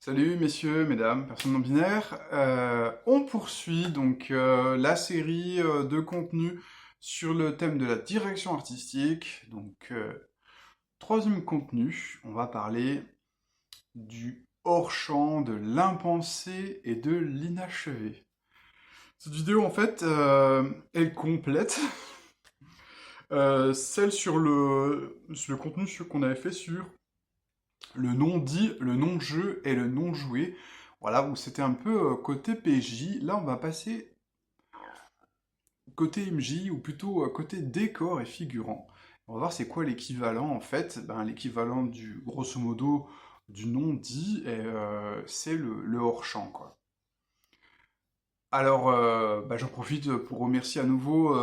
Salut messieurs, mesdames, personnes non binaires. On poursuit donc la série de contenus sur le thème de la direction artistique. Troisième contenu, on va parler du hors-champ, de l'impensé et de l'inachevé. Cette vidéo en fait, elle complète celle sur le contenu qu'on avait fait sur le non-dit, le non-jeu et le non-joué. Voilà, où c'était un peu côté PJ. Là, on va passer côté MJ, ou plutôt côté décor et figurant. On va voir c'est quoi l'équivalent, en fait. L'équivalent du, grosso modo, du non-dit, c'est le hors-champ, quoi. Alors, j'en profite pour remercier à nouveau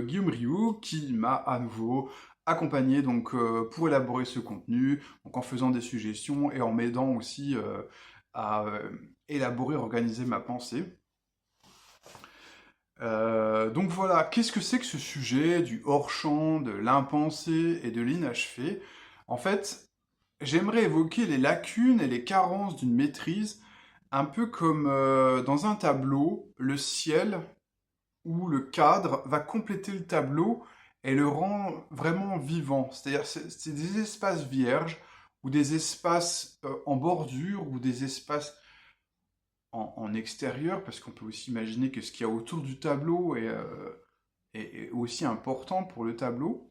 Guillaume Rioux qui m'a à nouveau accompagné pour élaborer ce contenu, donc en faisant des suggestions et en m'aidant aussi à élaborer, organiser ma pensée. Donc voilà, qu'est-ce que c'est que ce sujet du hors-champ, de l'impensé et de l'inachevé? En fait, j'aimerais évoquer les lacunes et les carences d'une maîtrise, un peu comme dans un tableau, le ciel où le cadre va compléter le tableau et le rend vraiment vivant. C'est-à-dire c'est des espaces vierges ou des espaces en bordure ou des espaces en extérieur, parce qu'on peut aussi imaginer que ce qu'il y a autour du tableau est aussi important pour le tableau.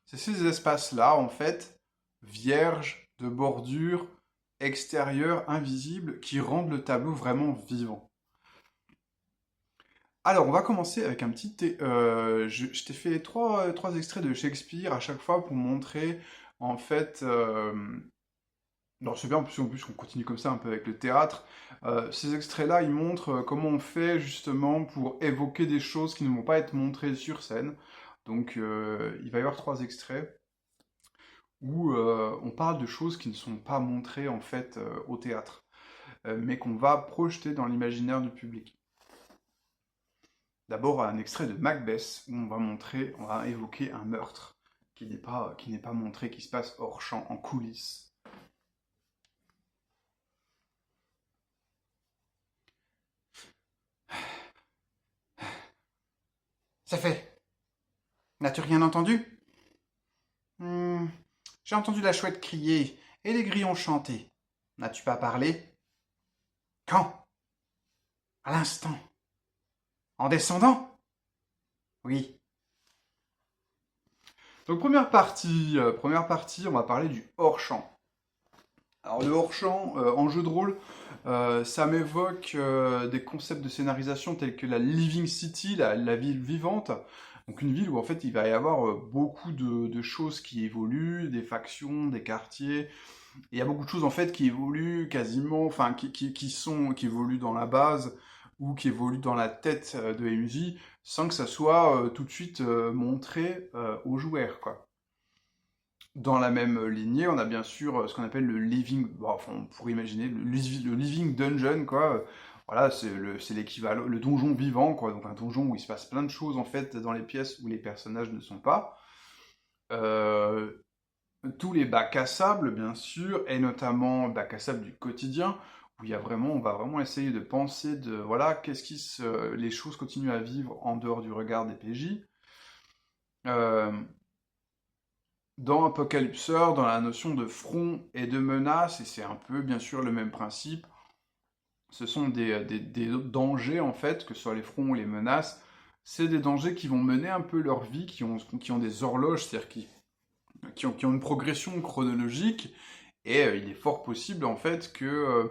C'est ces espaces-là, en fait, vierges, de bordure, extérieures, invisibles, qui rendent le tableau vraiment vivant. Alors, on va commencer avec un petit... je t'ai fait trois extraits de Shakespeare à chaque fois pour montrer, en fait... non, c'est bien, en plus, on continue comme ça un peu avec le théâtre. Ces extraits-là, ils montrent comment on fait justement pour évoquer des choses qui ne vont pas être montrées sur scène. Il va y avoir trois extraits où on parle de choses qui ne sont pas montrées en fait au théâtre, mais qu'on va projeter dans l'imaginaire du public. D'abord, un extrait de Macbeth où on va évoquer un meurtre qui n'est pas montré, qui se passe hors champ, en coulisses. Ça fait. N'as-tu rien entendu? Hmm, j'ai entendu la chouette crier et les grillons chanter. N'as-tu pas parlé? Quand? À l'instant. En descendant? Oui. Donc première partie, on va parler du hors-champ. Alors le hors-champ, en jeu de rôle, ça m'évoque des concepts de scénarisation tels que la Living City, la ville vivante. Donc une ville où en fait il va y avoir beaucoup de choses qui évoluent, des factions, des quartiers. Et il y a beaucoup de choses en fait qui évoluent quasiment, enfin qui évoluent dans la base ou qui évoluent dans la tête de MJ sans que ça soit tout de suite montré aux joueurs, quoi. Dans la même lignée, on a bien sûr ce qu'on appelle le living, enfin, on pourrait imaginer le living dungeon, quoi. Voilà, c'est l'équivalent, le donjon vivant, quoi. Donc un donjon où il se passe plein de choses en fait dans les pièces où les personnages ne sont pas. Euh, Tous les bacs à sable, bien sûr, et notamment bacs à sable du quotidien, où on va vraiment essayer de penser de, voilà, les choses continuent à vivre en dehors du regard des PJ. Euh, Dans Apocalypseur, dans la notion de front et de menace, et c'est un peu bien sûr le même principe, ce sont des dangers en fait, que ce soit les fronts ou les menaces, c'est des dangers qui vont mener un peu leur vie, qui ont des horloges, c'est-à-dire qui ont une progression chronologique, et il est fort possible en fait que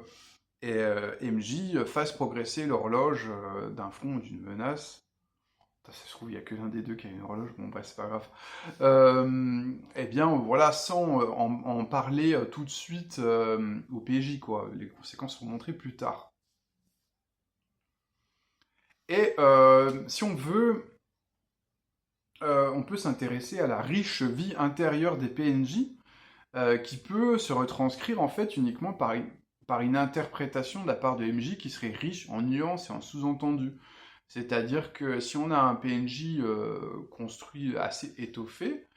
MJ fasse progresser l'horloge d'un front ou d'une menace. Ça se trouve, il n'y a que l'un des deux qui a une horloge, bon bref, c'est pas grave. Eh bien, voilà, sans en parler tout de suite au PJ, quoi. Les conséquences seront montrées plus tard. Et si on veut, on peut s'intéresser à la riche vie intérieure des PNJ, qui peut se retranscrire en fait uniquement par une interprétation de la part de MJ qui serait riche en nuances et en sous-entendus. C'est-à-dire que si on a un PNJ construit assez étoffé,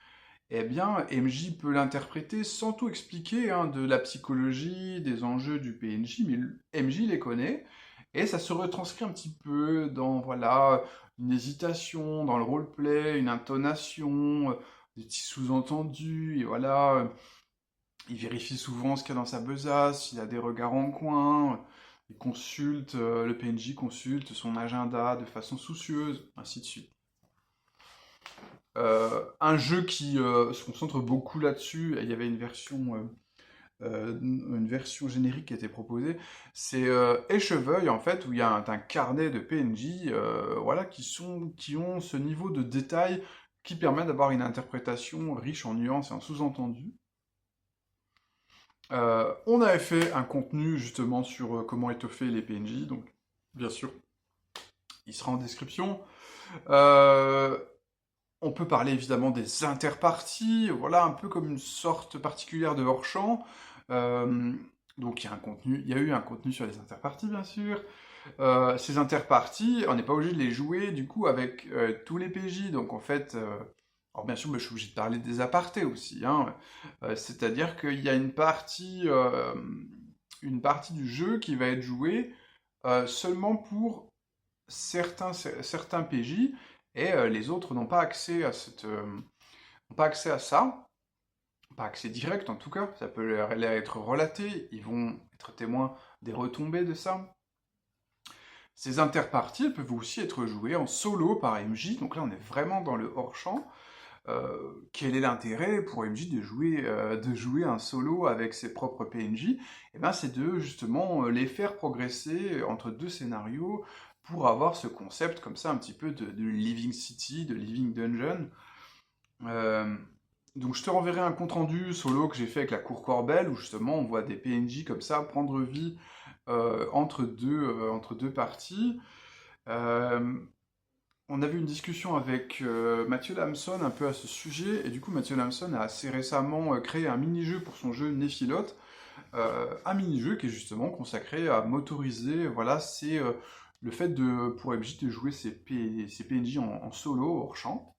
eh bien, MJ peut l'interpréter sans tout expliquer, hein, de la psychologie, des enjeux du PNJ, mais MJ les connaît, et ça se retranscrit un petit peu dans, voilà, une hésitation, dans le roleplay, une intonation, des petits sous-entendus, et voilà, il vérifie souvent ce qu'il y a dans sa besace, s'il a des regards en coin, il consulte, le PNJ consulte son agenda de façon soucieuse, ainsi de suite. Un jeu qui se concentre beaucoup là-dessus, il y avait une version générique qui a été proposée, c'est Écheveuil, en fait, où il y a un carnet de PNJ, voilà, qui ont ce niveau de détail qui permet d'avoir une interprétation riche en nuances et en sous-entendus. On avait fait un contenu justement sur comment étoffer les PNJ, donc bien sûr, il sera en description. Euh, on peut parler évidemment des interparties, voilà, un peu comme une sorte particulière de hors-champ. Euh, donc il y a eu un contenu sur les interparties, bien sûr. Ces interparties, on n'est pas obligé de les jouer du coup avec tous les PJ, donc en fait, alors bien sûr, je suis obligé de parler des apartés aussi, hein. C'est-à-dire qu'il y a une partie du jeu qui va être jouée seulement pour certains PJ, et les autres n'ont pas accès à n'ont pas accès à ça, pas accès direct en tout cas, ça peut leur être relaté, ils vont être témoins des retombées de ça. Ces interparties, elles peuvent aussi être jouées en solo par MJ, donc là on est vraiment dans le hors-champ. Quel est l'intérêt pour MJ de jouer un solo avec ses propres PNJ? Eh ben, c'est de justement les faire progresser entre deux scénarios pour avoir ce concept comme ça un petit peu de Living City, de Living Dungeon. Euh, donc je te renverrai un compte-rendu solo que j'ai fait avec la Cour Corbel, où justement on voit des PNJ comme ça prendre vie entre deux parties. Euh, on avait une discussion avec Mathieu Lamson un peu à ce sujet, et du coup Mathieu Lamson a assez récemment créé un mini-jeu pour son jeu Néphilote, un mini-jeu qui est justement consacré à motoriser, voilà, c'est le fait pour MJ de jouer ses PNJ en solo, hors champ.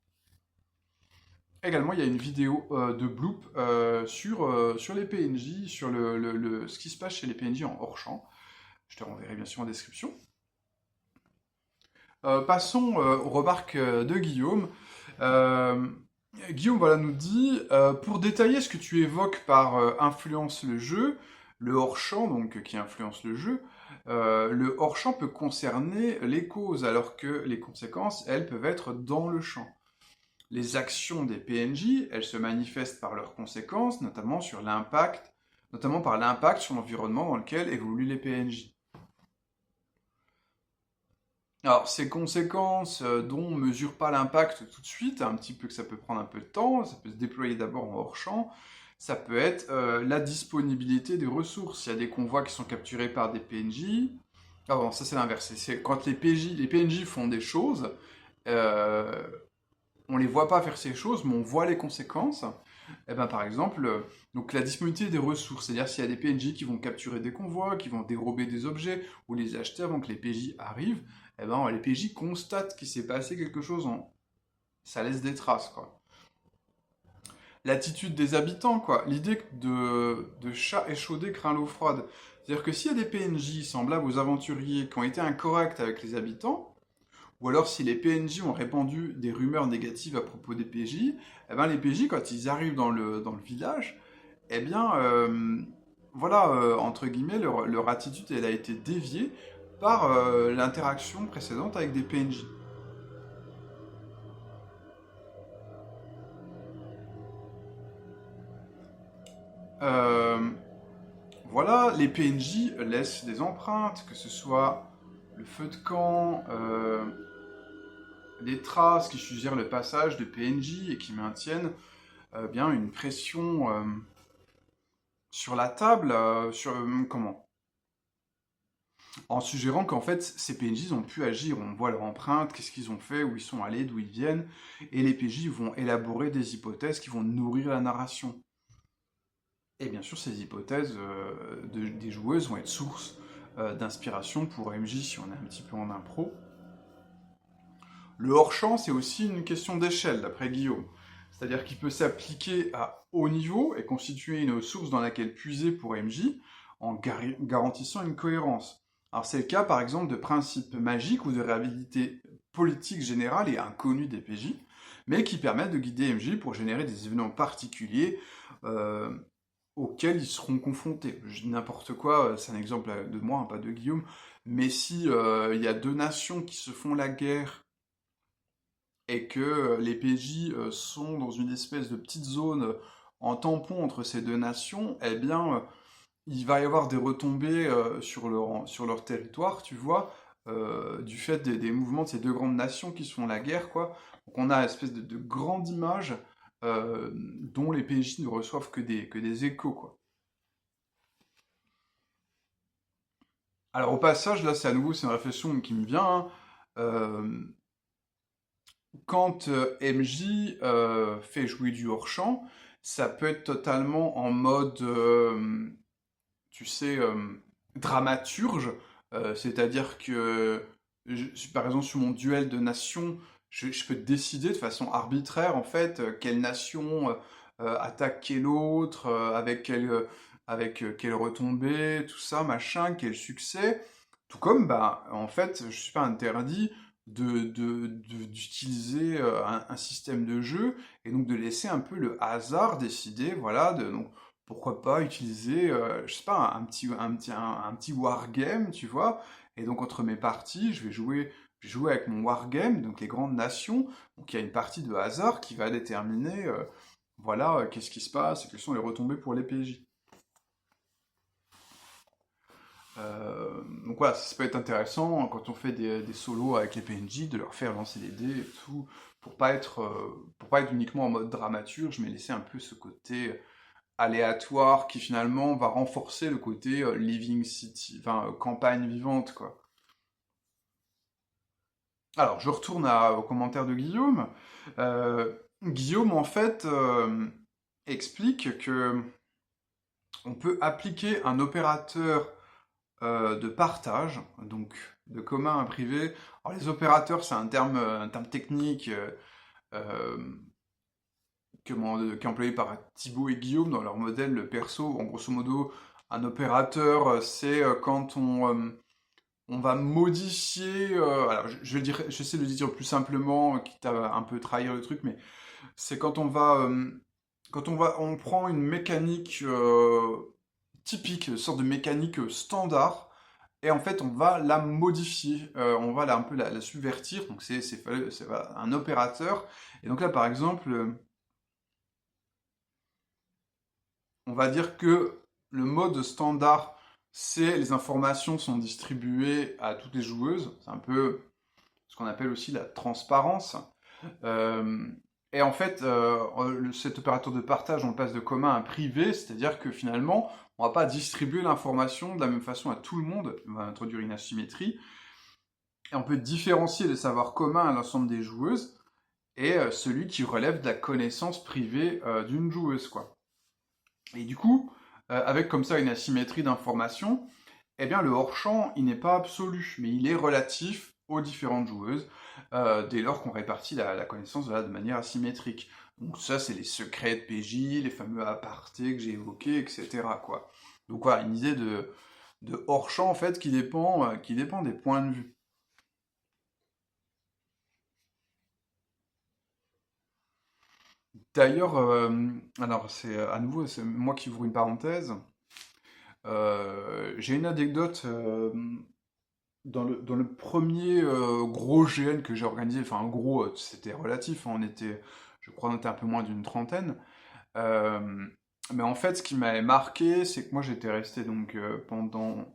Également, il y a une vidéo de Bloop sur les PNJ, sur ce qui se passe chez les PNJ en hors champ. Je te renverrai bien sûr en description. Passons aux remarques de Guillaume. Euh, Guillaume voilà, nous dit pour détailler ce que tu évoques par influence le jeu, le hors-champ, donc qui influence le hors-champ peut concerner les causes, alors que les conséquences, elles, peuvent être dans le champ. Les actions des PNJ, elles se manifestent par leurs conséquences, notamment par l'impact sur l'environnement dans lequel évoluent les PNJ. Alors, ces conséquences dont on ne mesure pas l'impact tout de suite, un petit peu que ça peut prendre un peu de temps, ça peut se déployer d'abord en hors-champ, ça peut être la disponibilité des ressources. Il y a des convois qui sont capturés par des PNJ. Ah bon, ça c'est l'inverse. C'est quand les PNJ font des choses, euh, on les voit pas faire ces choses, mais on voit les conséquences. Et ben, par exemple, donc la disponibilité des ressources, c'est-à-dire s'il y a des PNJ qui vont capturer des convois, qui vont dérober des objets ou les acheter avant que les PJ arrivent, et ben, les PJ constatent qu'il s'est passé quelque chose, ça laisse des traces, quoi. L'attitude des habitants, quoi. L'idée de chat échaudé craint l'eau froide. C'est-à-dire que s'il y a des PNJ semblables aux aventuriers qui ont été incorrects avec les habitants, ou alors si les PNJ ont répandu des rumeurs négatives à propos des PJ, eh ben les PJ, quand ils arrivent dans le village, eh bien, voilà, entre guillemets, leur attitude, elle a été déviée par l'interaction précédente avec des PNJ. Euh, voilà, les PNJ laissent des empreintes, que ce soit le feu de camp, des traces qui suggèrent le passage de PNJ et qui maintiennent bien une pression sur la table, comment? En suggérant qu'en fait, ces PNJ ont pu agir, on voit leur empreinte, qu'est-ce qu'ils ont fait, où ils sont allés, d'où ils viennent, et les PJ vont élaborer des hypothèses qui vont nourrir la narration. Et bien sûr, ces hypothèses des joueuses vont être source d'inspiration pour MJ si on est un petit peu en impro. Le hors-champ, c'est aussi une question d'échelle, d'après Guillaume. C'est-à-dire qu'il peut s'appliquer à haut niveau et constituer une source dans laquelle puiser pour MJ en garantissant une cohérence. Alors c'est le cas par exemple de principes magiques ou de réhabilité politique générale et inconnue des PJ, mais qui permettent de guider MJ pour générer des événements particuliers euh, auxquels ils seront confrontés. Je dis n'importe quoi, c'est un exemple de moi, hein, pas de Guillaume, mais si il y a deux nations qui se font la guerre et que les PJ sont dans une espèce de petite zone en tampon entre ces deux nations, eh bien, il va y avoir des retombées sur leur territoire, tu vois, du fait des mouvements de ces deux grandes nations qui se font la guerre, quoi. Donc on a une espèce de grande image dont les PJ ne reçoivent que des échos, quoi. Alors au passage, là, c'est à nouveau, c'est une réflexion qui me vient, hein. Euh, Quand MJ fait jouer du hors-champ, ça peut être totalement en mode, tu sais, dramaturge, c'est-à-dire que, par exemple, sur mon duel de nations, je peux décider de façon arbitraire, en fait, quelle nation attaque quelle autre, avec quelle retombée, tout ça, machin, quel succès. Tout comme, bah, en fait, je suis pas interdit d'utiliser un système de jeu et donc de laisser un peu le hasard décider, voilà, donc pourquoi pas utiliser, je sais pas, un petit wargame, tu vois, et donc entre mes parties, je vais jouer avec mon wargame, donc les grandes nations, donc il y a une partie de hasard qui va déterminer, voilà, qu'est-ce qui se passe et quelles sont les retombées pour les PJ. Donc voilà, ça peut être intéressant quand on fait des solos avec les PNJ, de leur faire lancer des dés et tout, pour pas être uniquement en mode dramaturge, mais laisser un peu ce côté aléatoire qui finalement va renforcer le côté living city, enfin campagne vivante, quoi. Alors, je retourne au commentaire de Guillaume. Guillaume, en fait, explique que on peut appliquer un opérateur de partage, donc de commun à privé. Alors les opérateurs, c'est un terme technique euh, qui est employé par Thibaut et Guillaume dans leur modèle perso. En grosso modo, un opérateur, c'est quand on va modifier. Alors je vais dire, j'essaie de le dire plus simplement, quitte à un peu trahir le truc, mais c'est on prend une mécanique typique, une sorte de mécanique standard, et en fait on va la modifier, on va un peu la subvertir, donc voilà, un opérateur. Et donc là par exemple, on va dire que le mode standard, c'est les informations sont distribuées à toutes les joueuses, c'est un peu ce qu'on appelle aussi la transparence. Euh, et en fait, cet opérateur de partage, on le passe de commun à privé, c'est-à-dire que finalement, on ne va pas distribuer l'information de la même façon à tout le monde, on va introduire une asymétrie, et on peut différencier les savoirs communs à l'ensemble des joueuses, et celui qui relève de la connaissance privée d'une joueuse, quoi. Et du coup, avec comme ça une asymétrie d'information, eh bien le hors-champ, il n'est pas absolu, mais il est relatif aux différentes joueuses, dès lors qu'on répartit la connaissance voilà, de manière asymétrique. Donc ça, c'est les secrets de PJ, les fameux apartés que j'ai évoqués, etc., quoi. Donc voilà, une idée de hors-champ, en fait, qui dépend des points de vue. D'ailleurs, alors c'est à nouveau, c'est moi qui ouvre une parenthèse. J'ai une anecdote dans le premier gros GN que j'ai organisé, enfin gros, c'était relatif, hein, je crois, on était un peu moins d'une trentaine. Euh, mais en fait, ce qui m'avait marqué, c'est que moi j'étais resté donc pendant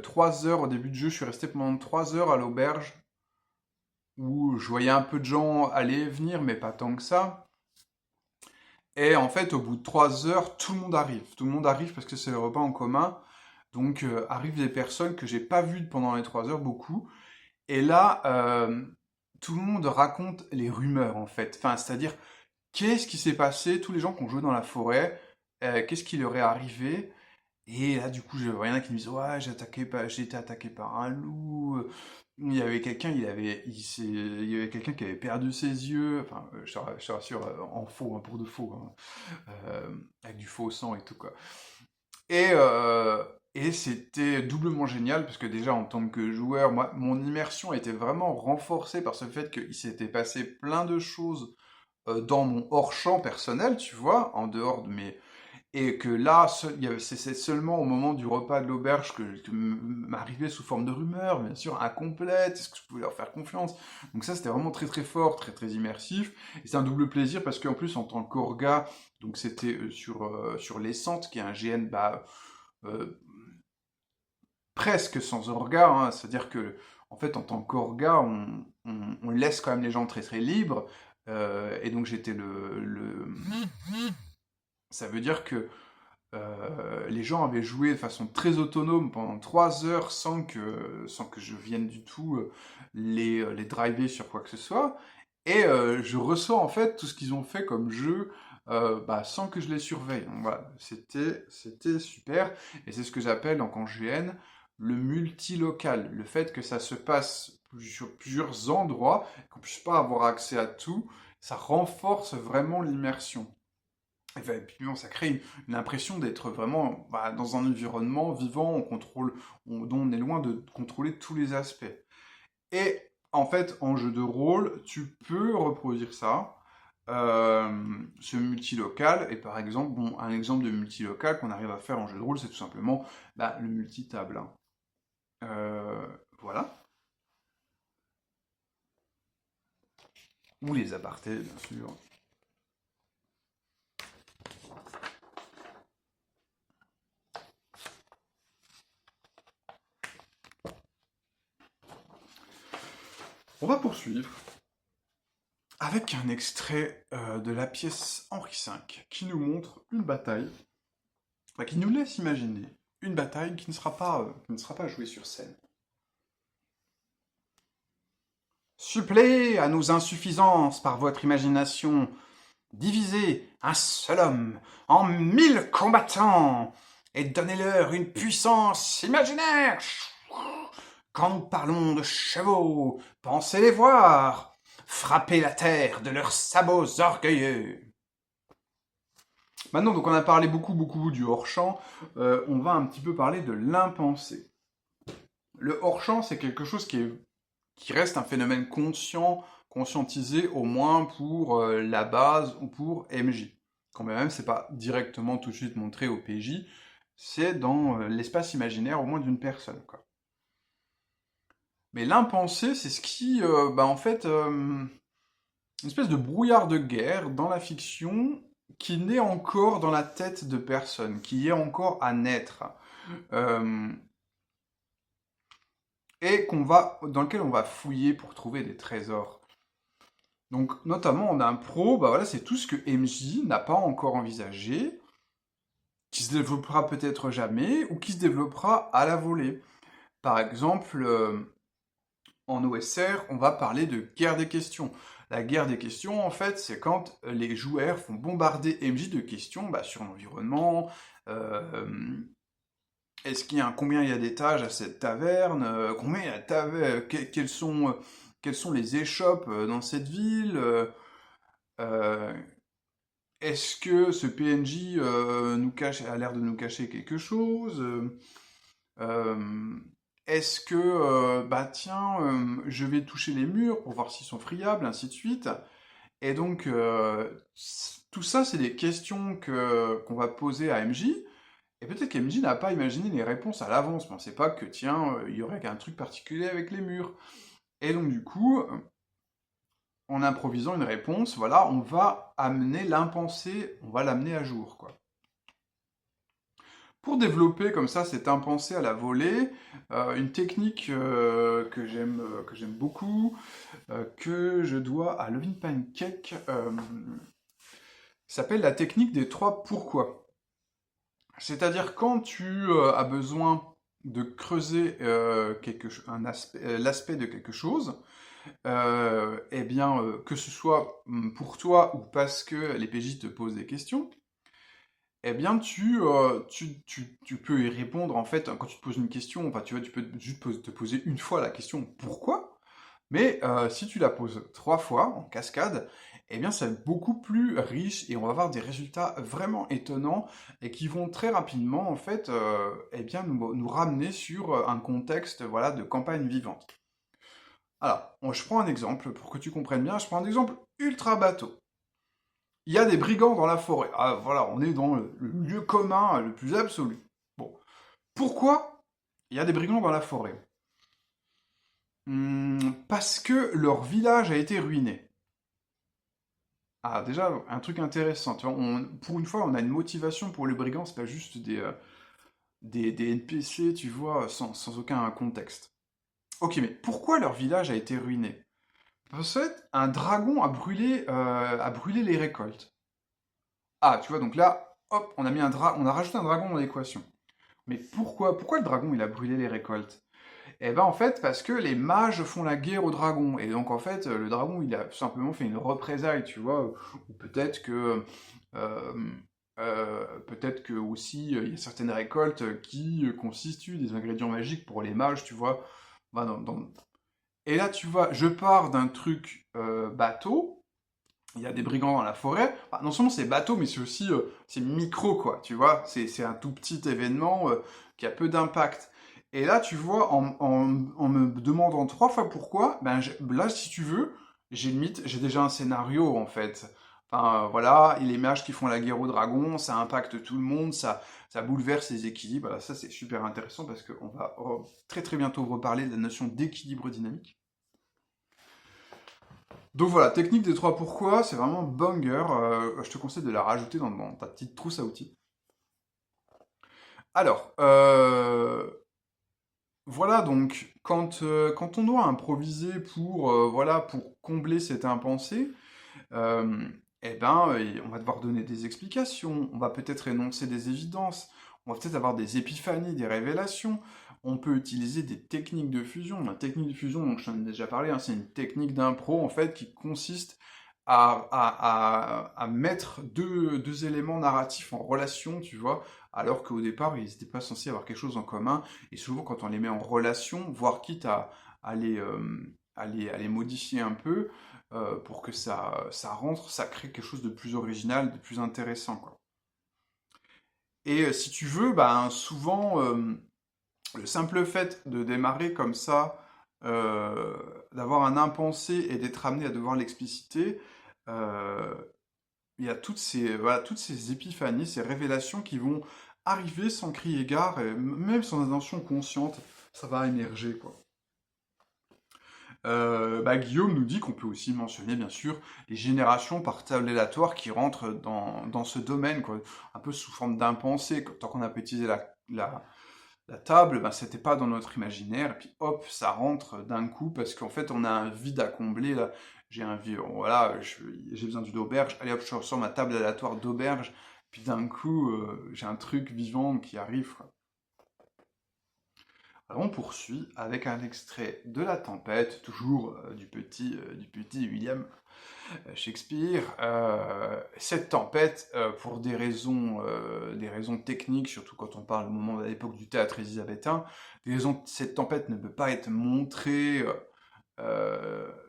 3 heures au début du jeu, je suis resté pendant 3 heures à l'auberge où je voyais un peu de gens aller et venir, mais pas tant que ça. Et en fait, au bout de 3 heures, tout le monde arrive. Tout le monde arrive parce que c'est le repas en commun. Donc arrivent des personnes que j'ai pas vues pendant les 3 heures, beaucoup. Et là, tout le monde raconte les rumeurs, en fait. Enfin, c'est-à-dire, qu'est-ce qui s'est passé, tous les gens qui ont joué dans la forêt, qu'est-ce qui leur est arrivé, Et là, du coup, il y en a qui me disent, ouais, j'ai été attaqué par un loup. Il y avait quelqu'un, il y avait quelqu'un qui avait perdu ses yeux. Enfin, je te rassure, en faux, hein, pour de faux, hein, avec du faux sang et tout, quoi. Et, euh, et c'était doublement génial, parce que déjà, en tant que joueur, moi, mon immersion a été vraiment renforcée par ce fait qu'il s'était passé plein de choses dans mon hors-champ personnel, tu vois, en dehors de mes, et que là, c'est seulement au moment du repas de l'auberge que m'arrivait sous forme de rumeurs, bien sûr, incomplètes, est-ce que je pouvais leur faire confiance? Donc ça, c'était vraiment très très fort, très très immersif, et c'est un double plaisir parce qu'en plus, en tant qu'orga, donc c'était sur l'Essente, qui est un GN, euh, presque sans orga, hein, c'est-à-dire que, en fait, en tant qu'orga, on laisse quand même les gens très très libres, et donc j'étais ça veut dire que les gens avaient joué de façon très autonome pendant 3 heures sans que je vienne du tout les driver sur quoi que ce soit. Et je ressens en fait tout ce qu'ils ont fait comme jeu sans que je les surveille. Donc voilà, c'était super. Et c'est ce que j'appelle donc en GN le multilocal. Le fait que ça se passe sur plusieurs endroits, qu'on puisse pas avoir accès à tout, ça renforce vraiment l'immersion. Et puis bon, ça crée une impression d'être vraiment dans un environnement vivant, dont on est loin de contrôler tous les aspects. Et en fait, en jeu de rôle, tu peux reproduire ça, ce multilocal. Et par exemple, bon, un exemple de multilocal qu'on arrive à faire en jeu de rôle, c'est tout simplement le multitable, hein. Voilà. Ou les apartés, bien sûr. On va poursuivre avec un extrait de la pièce Henri V qui nous montre une bataille, qui nous laisse imaginer une bataille qui ne sera pas jouée sur scène. Suppléez à nos insuffisances par votre imagination, divisez un seul homme en 1000 combattants et donnez-leur une puissance imaginaire. Quand nous parlons de chevaux, pensez les voir, frapper la terre de leurs sabots orgueilleux. Maintenant, donc on a parlé beaucoup du hors-champ, on va un petit peu parler de l'impensé. Le hors-champ, c'est quelque chose qui reste un phénomène conscientisé au moins pour la base ou pour MJ. Quand même, c'est pas directement tout de suite montré au PJ, c'est dans l'espace imaginaire au moins d'une personne, quoi. Mais l'impensé, c'est ce qui, en fait, une espèce de brouillard de guerre dans la fiction qui naît encore dans la tête de personne, qui est encore à naître, euh, et dans lequel on va fouiller pour trouver des trésors. Donc, notamment en impro, voilà, c'est tout ce que MJ n'a pas encore envisagé, qui se développera peut-être jamais, ou qui se développera à la volée. Par exemple, en OSR, on va parler de guerre des questions. La guerre des questions, en fait, c'est quand les joueurs font bombarder MJ de questions sur l'environnement. Combien il y a d'étages à cette taverne? Combien il y a de tavernes? Quelles sont les échoppes dans cette ville? Euh, Est-ce que ce PNJ a l'air de nous cacher quelque chose? Euh, Est-ce que, tiens, je vais toucher les murs pour voir s'ils sont friables, ainsi de suite. Et donc, tout ça, c'est des questions qu'on va poser à MJ. Et peut-être qu'MJ n'a pas imaginé les réponses à l'avance. Pensez pas que, tiens, il y aurait un truc particulier avec les murs. Et donc, du coup, en improvisant une réponse, voilà, on va amener l'impensé, on va l'amener à jour, quoi. Pour développer comme ça cet impensé à la volée, une technique que j'aime beaucoup, que je dois à Lovin Pancake, s'appelle la technique des 3 pourquoi. C'est-à-dire quand tu as besoin de creuser l'aspect de quelque chose, que ce soit pour toi ou parce que les PJ te posent des questions, eh bien, tu peux y répondre, en fait, quand tu te poses une question, enfin, tu vois, tu peux juste te poser une fois la question «Pourquoi?», mais si tu la poses 3 fois en cascade, eh bien, c'est beaucoup plus riche et on va avoir des résultats vraiment étonnants et qui vont très rapidement, en fait, eh bien, nous ramener sur un contexte, voilà, de campagne vivante. Alors, je prends un exemple pour que tu comprennes bien. Je prends un exemple ultra bateau. Il y a des brigands dans la forêt. Ah, voilà, on est dans le lieu commun le plus absolu. Bon. Pourquoi il y a des brigands dans la forêt? Parce que leur village a été ruiné. Ah, déjà, un truc intéressant. Tu vois, pour une fois, on a une motivation pour les brigands, c'est pas juste des NPC, tu vois, sans aucun contexte. Ok, mais pourquoi leur village a été ruiné? Parce qu'en fait, un dragon a brûlé les récoltes. Ah, tu vois, donc là, hop, on a rajouté un dragon dans l'équation. Mais pourquoi le dragon, il a brûlé les récoltes? Eh ben, en fait, parce que les mages font la guerre au dragon. Et donc, en fait, le dragon, il a tout simplement fait une représaille, tu vois. Ou euh, peut-être que aussi, il y a certaines récoltes qui constituent des ingrédients magiques pour les mages, tu vois. Bah, Et là, tu vois, je pars d'un truc bateau, il y a des brigands dans la forêt. Bah, non seulement c'est bateau, mais c'est aussi c'est micro, quoi, tu vois. C'est un tout petit événement qui a peu d'impact. Et là, tu vois, en me demandant 3 fois pourquoi, ben là, si tu veux, j'ai déjà un scénario, en fait. Enfin, voilà, et les mages qui font la guerre aux dragons, ça impacte tout le monde, ça bouleverse les équilibres. Voilà, ça, c'est super intéressant parce qu'on va très très bientôt reparler de la notion d'équilibre dynamique. Donc voilà, technique des 3 pourquoi, c'est vraiment banger. Je te conseille de la rajouter dans ta petite trousse à outils. Alors, voilà donc, quand on doit improviser voilà, pour combler cette impensée, euh, eh ben, on va devoir donner des explications, on va peut-être énoncer des évidences, on va peut-être avoir des épiphanies, des révélations. On peut utiliser des techniques de fusion. La technique de fusion, donc je t'en ai déjà parlé, hein, c'est une technique d'impro en fait qui consiste à mettre deux éléments narratifs en relation, tu vois, alors qu'au départ, ils n'étaient pas censés avoir quelque chose en commun. Et souvent, quand on les met en relation, voire quitte à les modifier un peu, pour que ça rentre, ça crée quelque chose de plus original, de plus intéressant, quoi. Et si tu veux, ben, souvent, le simple fait de démarrer comme ça, euh, d'avoir un impensé et d'être amené à devoir l'expliciter, euh, il y a voilà, toutes ces épiphanies, ces révélations qui vont arriver sans crier gare, et même sans intention consciente, ça va émerger, quoi. Guillaume nous dit qu'on peut aussi mentionner, bien sûr, les générations par table aléatoire qui rentrent dans ce domaine, quoi. Un peu sous forme d'impensé. Tant qu'on a pas utilisé la table, ben, c'était pas dans notre imaginaire, et puis hop, ça rentre d'un coup, parce qu'en fait, on a un vide à combler, là. J'ai un vide, voilà, j'ai besoin d'une auberge, allez hop, je ressors ma table aléatoire d'auberge, puis d'un coup, j'ai un truc vivant qui arrive, quoi. Alors on poursuit avec un extrait de La Tempête, toujours du petit William Shakespeare. Cette tempête, pour des raisons techniques, surtout quand on parle au moment à l'époque du théâtre élisabétain, cette tempête ne peut pas être montrée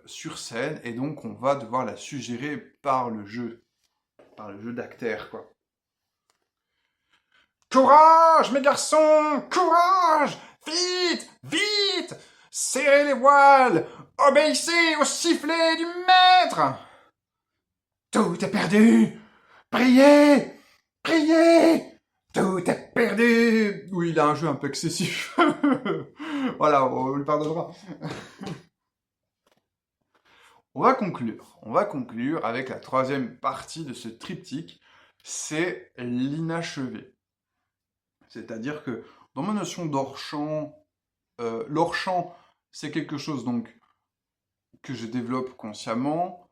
sur scène, et donc on va devoir la suggérer par le jeu d'acteurs, quoi. Courage, mes garçons, courage! Vite, vite! Serrez les voiles! Obéissez au sifflet du maître! Tout est perdu! Priez! Priez! Tout est perdu! Oui, il a un jeu un peu excessif. Voilà, on lui pardonnera. On va conclure avec la troisième partie de ce triptyque, c'est l'inachevé. C'est-à-dire que dans ma notion d'hors-champ, l'hors-champ, c'est quelque chose donc que je développe consciemment.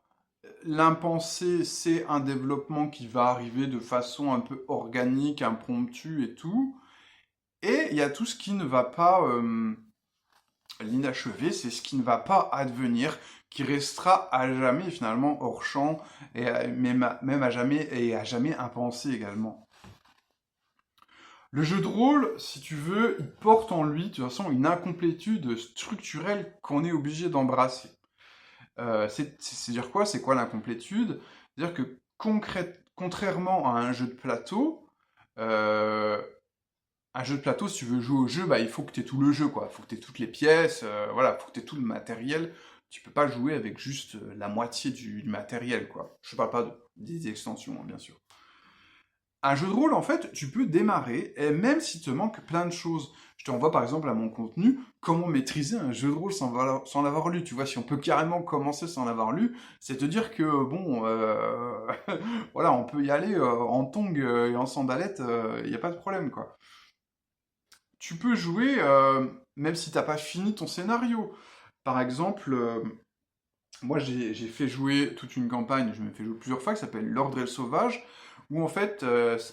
L'impensé, c'est un développement qui va arriver de façon un peu organique, impromptue et tout. Et il y a tout ce qui ne va pas, l'inachevé, c'est ce qui ne va pas advenir, qui restera à jamais finalement hors champ, et même à jamais, et à jamais impensé également. Le jeu de rôle, si tu veux, il porte en lui, de toute façon, une incomplétude structurelle qu'on est obligé d'embrasser. C'est-à-dire quoi? C'est quoi l'incomplétude? C'est-à-dire que contrairement à euh, un jeu de plateau, si tu veux jouer au jeu, bah, il faut que tu aies tout le jeu, quoi. Il faut que tu aies toutes les pièces, voilà, il faut que tu aies tout le matériel. Tu peux pas jouer avec juste la moitié du matériel, quoi. Je parle pas des extensions, hein, bien sûr. Un jeu de rôle, en fait, tu peux démarrer, et même s'il te manque plein de choses. Je t'envoie par exemple à mon contenu comment maîtriser un jeu de rôle sans l'avoir lu. Tu vois, si on peut carrément commencer sans l'avoir lu, c'est te dire que, bon, voilà, on peut y aller en tongs et en sandalettes, il n'y a pas de problème, quoi. Tu peux jouer même si t'as pas fini ton scénario. Par exemple, moi j'ai fait jouer toute une campagne, je me fait jouer plusieurs fois, qui s'appelle L'Ordre et le Sauvage, où en fait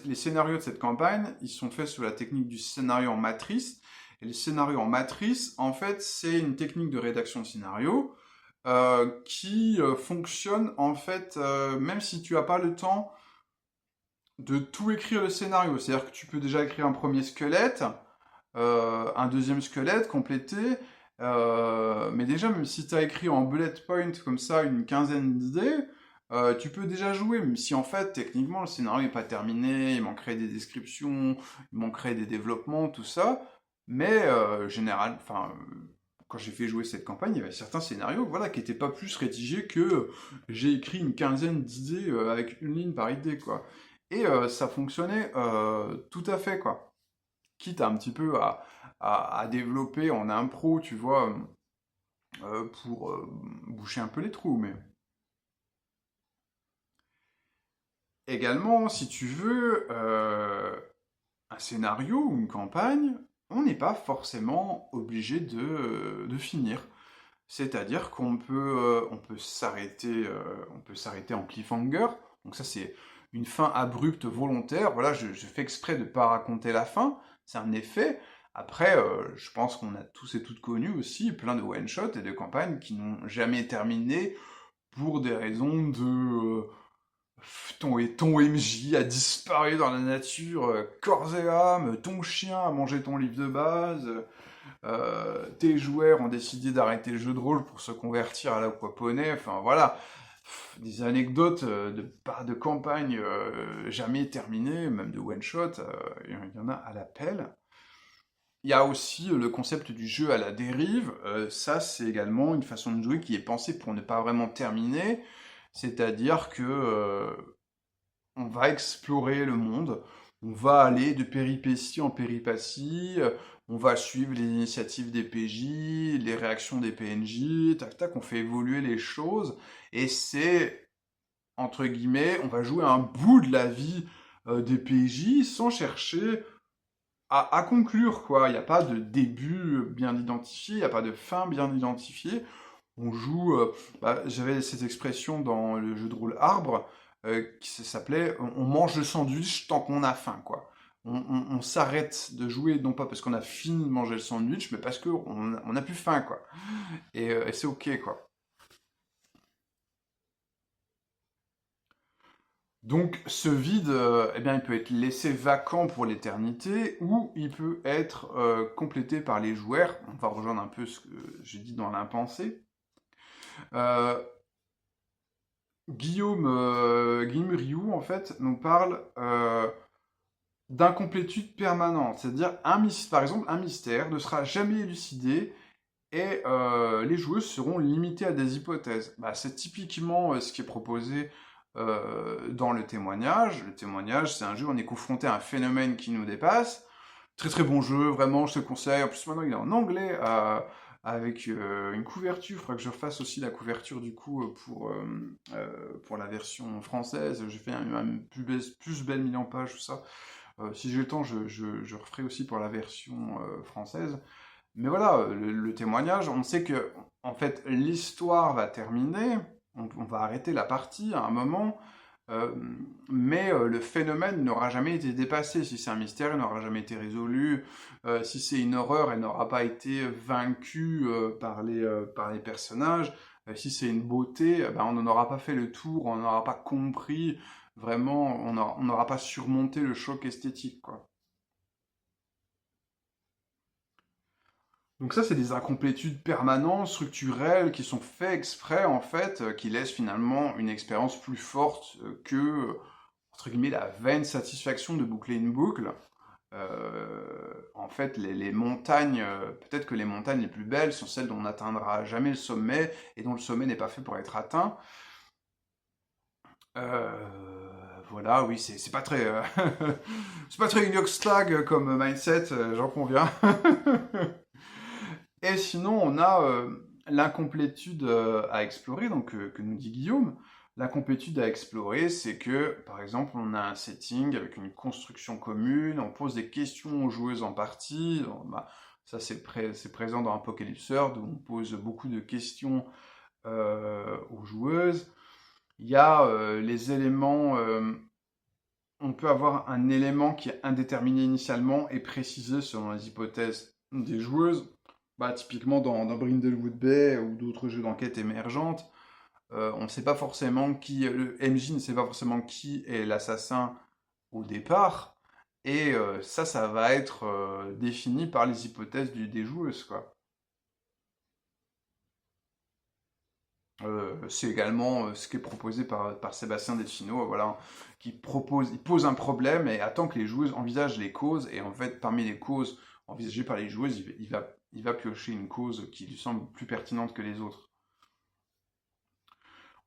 les scénarios de cette campagne, ils sont faits sous la technique du scénario en matrice. Et le scénario en matrice, en fait, c'est une technique de rédaction de scénario qui fonctionne en fait même si tu as pas le temps de tout écrire le scénario. C'est-à-dire que tu peux déjà écrire un premier squelette, un deuxième squelette complété. Mais déjà, même si tu as écrit en bullet point comme ça une quinzaine d'idées, tu peux déjà jouer, même si en fait, techniquement, le scénario n'est pas terminé, il manquerait des descriptions, il manquerait des développements, tout ça. Mais général, enfin, quand j'ai fait jouer cette campagne, il y avait certains scénarios, voilà, qui n'étaient pas plus rédigés que j'ai écrit une quinzaine d'idées avec une ligne par idée, quoi. Et ça fonctionnait tout à fait, quoi. Quitte un petit peu à développer en impro, tu vois, pour boucher un peu les trous. Mais également, si tu veux, un scénario ou une campagne, on n'est pas forcément obligé de finir. C'est-à-dire on peut on peut s'arrêter en cliffhanger. Donc ça, c'est une fin abrupte volontaire. Voilà, je fais exprès de ne pas raconter la fin. C'est un effet. Après, je pense qu'on a tous et toutes connu aussi plein de one-shots et de campagnes qui n'ont jamais terminé pour des raisons de ton MJ a disparu dans la nature, corps et âme, ton chien a mangé ton livre de base, tes joueurs ont décidé d'arrêter le jeu de rôle pour se convertir à l'aquaponie, enfin voilà, des anecdotes de campagne jamais terminées, même de one-shot, il y en a à l'appel. Il y a aussi le concept du jeu à la dérive, ça c'est également une façon de jouer qui est pensée pour ne pas vraiment terminer, c'est-à-dire que on va explorer le monde, on va aller de péripétie en péripétie, on va suivre les initiatives des PJ, les réactions des PNJ, tac tac, on fait évoluer les choses, et c'est, entre guillemets, on va jouer un bout de la vie des PJ sans chercher à conclure, quoi. Il n'y a pas de début bien identifié, il n'y a pas de fin bien identifiée. On joue, j'avais cette expression dans le jeu de rôle Arbre, qui s'appelait on mange le sandwich tant qu'on a faim, quoi. On s'arrête de jouer, non pas parce qu'on a fini de manger le sandwich, mais parce qu'on a plus faim, quoi. Et c'est ok, quoi. Donc ce vide, eh bien, il peut être laissé vacant pour l'éternité, ou il peut être complété par les joueurs. On va rejoindre un peu ce que j'ai dit dans l'impensé. Euh, Guillaume Rioux, en fait, nous parle d'incomplétude permanente. C'est-à-dire, par exemple, un mystère ne sera jamais élucidé et les joueuses seront limitées à des hypothèses. Bah, c'est typiquement ce qui est proposé dans le témoignage. Le témoignage, c'est un jeu où on est confronté à un phénomène qui nous dépasse. Très très bon jeu, vraiment, je te conseille. En plus, maintenant, il est en anglais, avec une couverture. Il faudra que je refasse aussi la couverture, du coup, pour la version française. J'ai fait un plus belle mise en page, tout ça. Si j'ai le temps, je referai aussi pour la version française. Mais voilà, le témoignage, on sait que, en fait, l'histoire va terminer, on va arrêter la partie à un moment, euh, mais le phénomène n'aura jamais été dépassé. Si c'est un mystère, il n'aura jamais été résolu. Si c'est une horreur, elle n'aura pas été vaincue par les personnages. Si c'est une beauté, ben, on n'en aura pas fait le tour, on n'aura pas compris, vraiment, on n'aura pas surmonté le choc esthétique, quoi. Donc ça, c'est des incomplétudes permanentes, structurelles, qui sont faites exprès, en fait, qui laissent finalement une expérience plus forte que, entre guillemets, la vaine satisfaction de boucler une boucle. En fait, les montagnes, peut-être que les montagnes les plus belles sont celles dont on n'atteindra jamais le sommet, et dont le sommet n'est pas fait pour être atteint. Voilà, oui, c'est pas très, c'est pas très inoxtag comme mindset, j'en conviens. Et sinon, on a l'incomplétude à explorer, donc que nous dit Guillaume. L'incomplétude à explorer, c'est que, par exemple, on a un setting avec une construction commune, on pose des questions aux joueuses en partie. Bah, ça, c'est présent dans Apocalypse World, où on pose beaucoup de questions aux joueuses. Il y a les éléments. On peut avoir un élément qui est indéterminé initialement et précisé selon les hypothèses des joueuses. Bah, typiquement dans Brindlewood Bay ou d'autres jeux d'enquête émergentes, on ne sait pas forcément qui, le MJ ne sait pas forcément qui est l'assassin au départ, et ça va être défini par les hypothèses des joueuses, quoi. C'est également ce qui est proposé par Sébastien Delfino, voilà, il pose un problème et attend que les joueuses envisagent les causes, et en fait, parmi les causes envisagées par les joueuses, il va piocher une cause qui lui semble plus pertinente que les autres.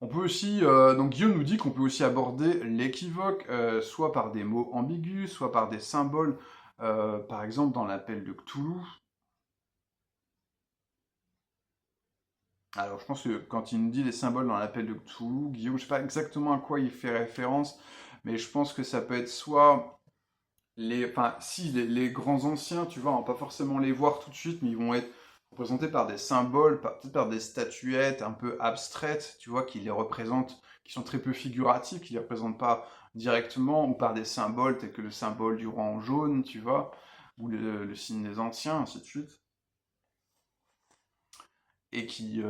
On peut aussi, donc Guillaume nous dit qu'on peut aussi aborder l'équivoque, soit par des mots ambigus, soit par des symboles, par exemple dans l'appel de Cthulhu. Alors, je pense que quand il nous dit les symboles dans l'appel de Cthulhu, Guillaume, je sais pas exactement à quoi il fait référence, mais je pense que ça peut être soit enfin, si les grands anciens, tu vois, on va pas forcément les voir tout de suite, mais ils vont être représentés par des symboles, peut-être par des statuettes un peu abstraites, tu vois, qui les représentent, qui sont très peu figuratives, qui les représentent pas directement, ou par des symboles tels que le symbole du roi en jaune, tu vois, ou le signe des anciens, ainsi de suite, et qui,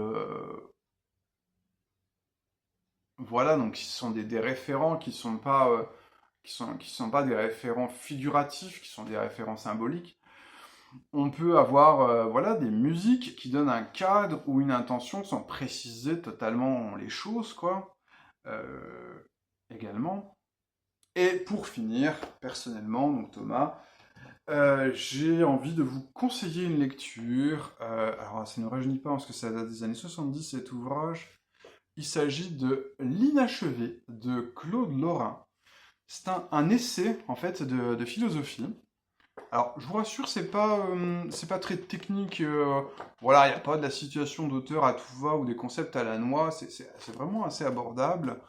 voilà, donc qui sont des référents qui sont pas des référents figuratifs, qui sont des référents symboliques. On peut avoir voilà, des musiques qui donnent un cadre ou une intention sans préciser totalement les choses, quoi. Également. Et pour finir, personnellement, donc Thomas, j'ai envie de vous conseiller une lecture. Alors, ça ne rajeunit pas parce que ça date des années 70, cet ouvrage. Il s'agit de L'Inachevé de Claude Lorrain. C'est un essai, en fait, de philosophie. Alors, je vous rassure, c'est pas très technique. Voilà, il n'y a pas de la situation d'auteur à tout va ou des concepts à la noix. C'est vraiment assez abordable.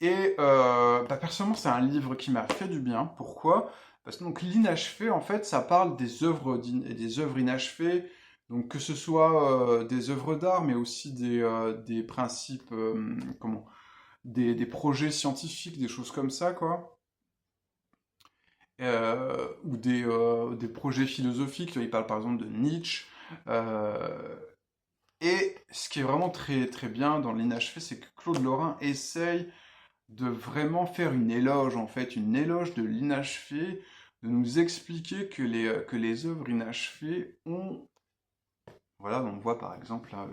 Et bah, personnellement, c'est un livre qui m'a fait du bien. Pourquoi? Parce que donc l'inachevé, en fait, ça parle des œuvres inachevées. Donc que ce soit des œuvres d'art, mais aussi des principes, des projets scientifiques, des choses comme ça, quoi. Ou des projets philosophiques. Tu vois, il parle par exemple de Nietzsche. Euh, et ce qui est vraiment très, très bien dans l'inachevé, c'est que Claude Lorrain essaye de vraiment faire une éloge, en fait, une éloge de l'inachevé, de nous expliquer que les œuvres inachevées ont... Voilà, on voit par exemple, là,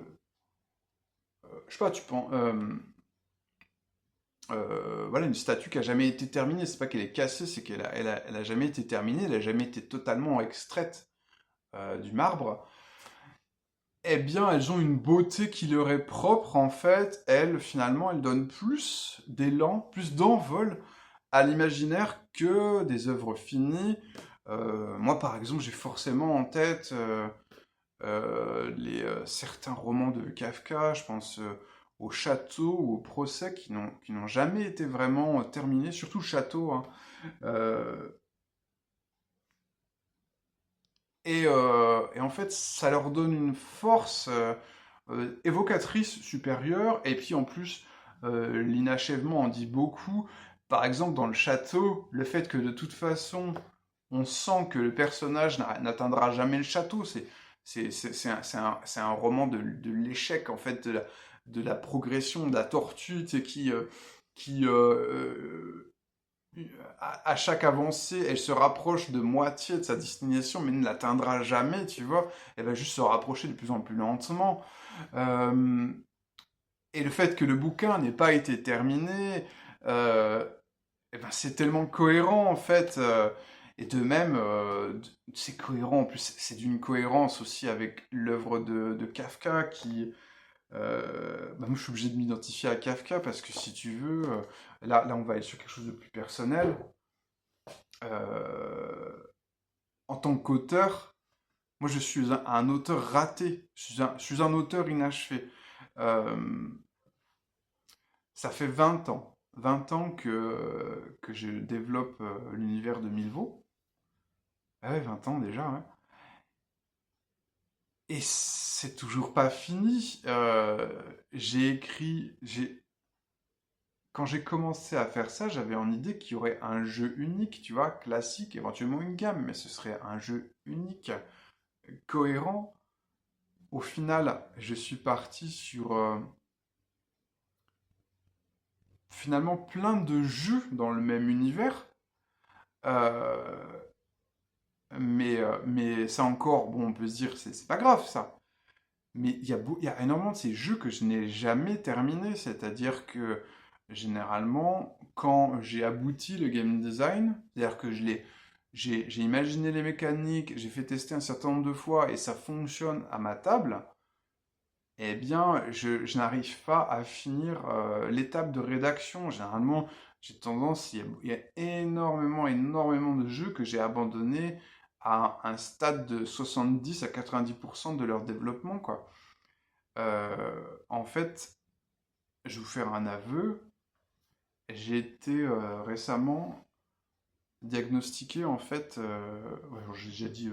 je sais pas, tu penses... voilà, une statue qui a jamais été terminée, c'est pas qu'elle est cassée, c'est elle a jamais été terminée, elle a jamais été totalement extraite du marbre. Eh bien, elles ont une beauté qui leur est propre, en fait. Elles, finalement, elles donnent plus d'élan, plus d'envol à l'imaginaire que des œuvres finies. Moi, par exemple, j'ai forcément en tête certains romans de Kafka, je pense au Château ou au Procès, qui n'ont jamais été vraiment terminés, surtout le Château, hein. Euh, et en fait, ça leur donne une force évocatrice supérieure, et puis en plus, l'inachèvement en dit beaucoup. Par exemple, dans le château, le fait que de toute façon, on sent que le personnage n'atteindra jamais le château, c'est un roman de l'échec, en fait, de la progression, de la tortue, tu sais, qui à chaque avancée, elle se rapproche de moitié de sa destination, mais ne l'atteindra jamais, tu vois. Elle va juste se rapprocher de plus en plus lentement. Euh, et le fait que le bouquin n'ait pas été terminé, euh, eh ben, c'est tellement cohérent en fait. Et de même, c'est cohérent. En plus, c'est d'une cohérence aussi avec l'œuvre de Kafka moi, je suis obligé de m'identifier à Kafka parce que si tu veux, là, on va être sur quelque chose de plus personnel. Euh, En tant qu'auteur, moi, je suis un auteur raté. Je suis un auteur inachevé. Euh, Ça fait 20 ans que je développe l'univers de Milvaux. Ah ouais, 20 ans déjà, ouais. Et c'est toujours pas fini. J'ai écrit, quand j'ai commencé à faire ça, j'avais en idée qu'il y aurait un jeu unique, tu vois, classique, éventuellement une gamme, mais ce serait un jeu unique, cohérent. Au final, je suis parti sur finalement plein de jeux dans le même univers. Euh, mais ça encore, bon, on peut se dire, c'est pas grave ça. Mais il y a énormément de ces jeux que je n'ai jamais terminés. C'est-à-dire que généralement, quand j'ai abouti le game design, c'est-à-dire que j'ai imaginé les mécaniques, j'ai fait tester un certain nombre de fois et ça fonctionne à ma table, eh bien, je n'arrive pas à finir l'étape de rédaction. Généralement, j'ai tendance, il y a énormément de jeux que j'ai abandonnés à un stade de 70 à 90% de leur développement, quoi. En fait, je vais vous faire un aveu. J'ai été récemment diagnostiqué, en fait, ouais, j'ai déjà dit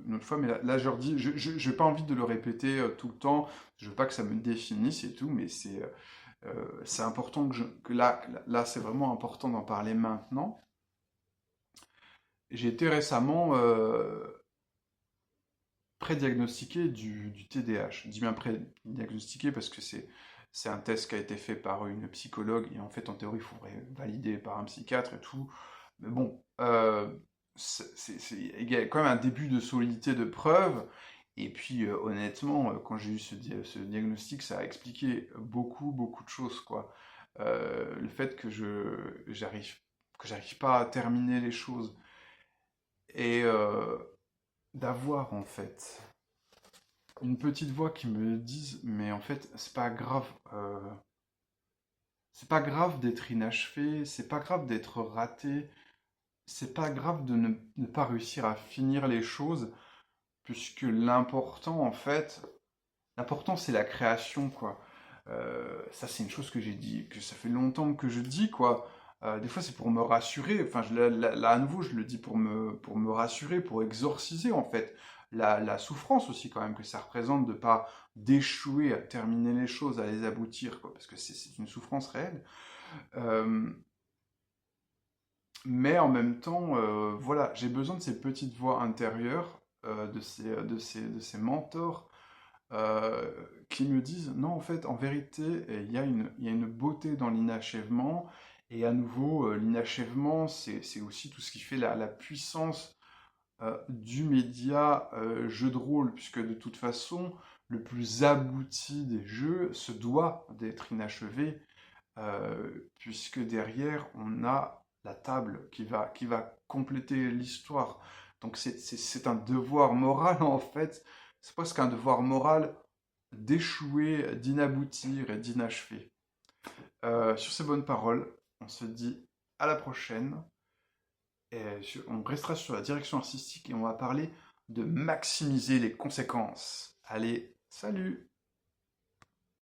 une autre fois, mais là je redis, j'ai pas envie de le répéter tout le temps, je veux pas que ça me définisse et tout, mais c'est important que là c'est vraiment important d'en parler maintenant. J'ai été récemment pré-diagnostiqué du TDAH. Je dis bien pré-diagnostiqué parce que c'est un test qui a été fait par une psychologue et en fait en théorie il faudrait valider par un psychiatre et tout. Mais bon, il y a quand même un début de solidité de preuve. Et puis honnêtement, quand j'ai eu ce diagnostic, ça a expliqué beaucoup de choses, quoi. Le fait que j'arrive pas à terminer les choses et d'avoir en fait une petite voix qui me dise mais en fait c'est pas grave d'être inachevé, c'est pas grave d'être raté, c'est pas grave de ne pas réussir à finir les choses, puisque l'important c'est la création, quoi. Ça c'est une chose que j'ai dit, que ça fait longtemps que je dis, quoi. Des fois c'est pour me rassurer, enfin là, à nouveau je le dis pour me rassurer, pour exorciser en fait la souffrance aussi quand même que ça représente de pas d'échouer à terminer les choses, à les aboutir, quoi, parce que c'est une souffrance réelle. Euh, mais en même temps, voilà, j'ai besoin de ces petites voix intérieures, de ces mentors euh, qui me disent, non, en fait, en vérité, il y a une beauté dans l'inachèvement. Et à nouveau, l'inachèvement, c'est aussi tout ce qui fait la puissance du média jeu de rôle, puisque de toute façon, le plus abouti des jeux se doit d'être inachevé, puisque derrière, on a la table qui va compléter l'histoire. Donc c'est un devoir moral en fait, c'est presque un devoir moral d'échouer, d'inaboutir et d'inachever. Sur ces bonnes paroles, on se dit à la prochaine. Et on restera sur la direction artistique et on va parler de maximiser les conséquences. Allez, salut!